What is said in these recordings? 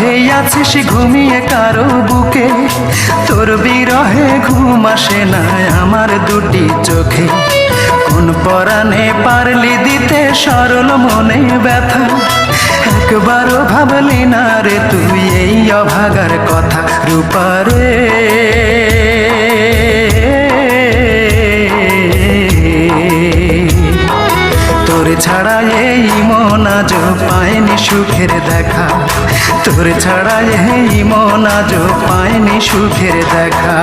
সুখে আছিস ঘুমিয়ে কারো বুকে, তোর বিরহে ঘুম আসে না আমার দুটি চোখে। কোন পরাণে পারলি দিতে সরল মনে ব্যথা, একবারও ভাবলি না রে তুই এই অভাগার কথা। রূপারে তোর ছাড়া এই মন আজ পায়নি সুখের দেখা, তোর ছাড়া এই মন আজ পায়নি সুখের দেখা।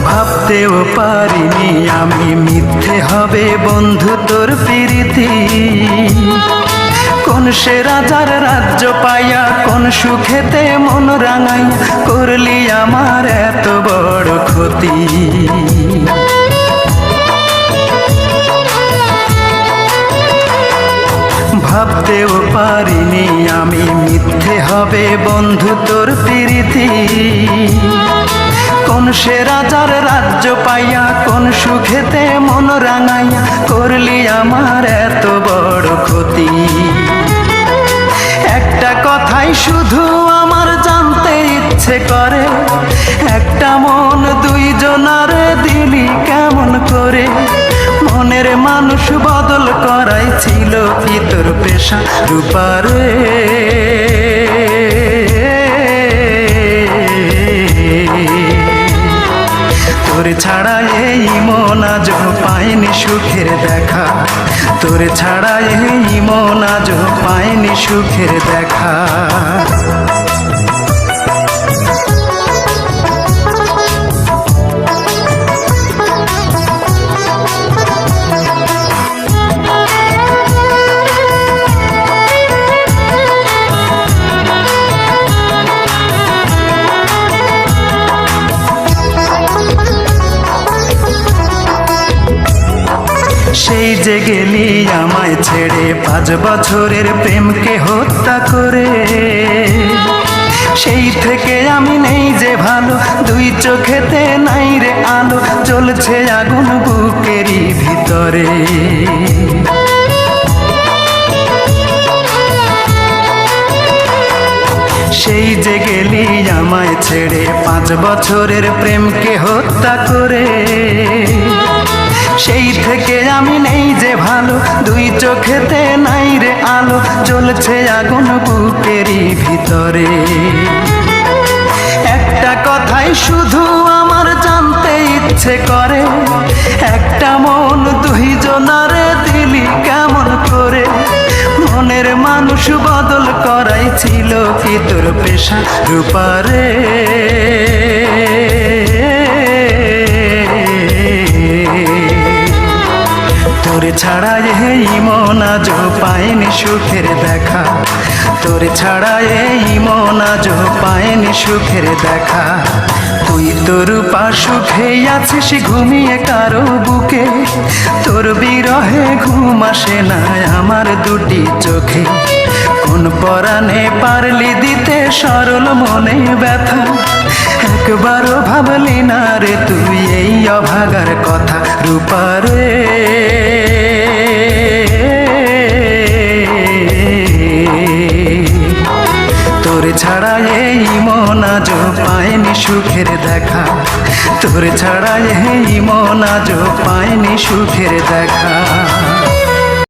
ভাবতেও পারিনি আমি মিথ্যে হবে বন্ধু তোর প্রীতি। কোন সে রাজার রাজ্য পাইয়া কোন সুখেতে মন রাঙাইয়া করলি আমার এত বড় ক্ষতি। ভাবতেও পারিনি আমি মিথ্যে হবে বন্ধু তোর প্রীতি। কোন সে রাজার রাজ্য পাইয়া কোন সুখেতে মন রাঙাইয়া করলি আমার এত বড় ক্ষতি। একটা কথাই শুধু আমার জানতে ইচ্ছে করে, একটা মন দুইজনার দিলি কেমন করে? মনের মানুষ বদল করাই ছিল কি তোর পেশা? রূপারে তোর ছাড়া এই মন আজ পায়নি সুখের দেখা, তোর ছাড়া এই মন আজ পায়নি সুখের দেখা। সেই যে গেলি আমায় ছেড়ে 5 বছরের প্রেমকে হত্যা করে, সেই থেকে আমি নেই যে ভালো, দুই চোখেতে নাই রে আলো, জ্বলছে আগুন বুকেরই ভিতরে। সেই যে গেলি আমায় ছেড়ে 5 বছরের প্রেমকে হত্যা করে, সেই থেকে আমি নেই যে ভালো, দুই চোখেতে নাই রে আলো, জ্বলছে আগুন বুকেরই ভিতরে। একটা কথাই শুধু আমার জানতে ইচ্ছে করে, একটা মন দুইজনারে দিলি কেমন করে? মনের মানুষ বদল করাই ছিল কি তোর পেশা? রূপারে তোর ছাড়া এই মন আজ পায়নি সুখের দেখা, তোর ছাড়া এই মন আজ পায়নি সুখের দেখা। তুই তোর পা সুখে আছিস ঘুমিয়ে কারো বুকে, তোর বিরহে ঘুম আসে না আমার দুটি চোখে। কোন পরাণে পারলি দিতে সরল মনে ব্যথা, একবারও ভাবলি না রে তুই এই অভাগার কথা। রূপারে তোর ছাড়া এই মন আজ পায়নি সুখের দেখা, তোর ছাড়া এই মন আজ পায়নি সুখের দেখা।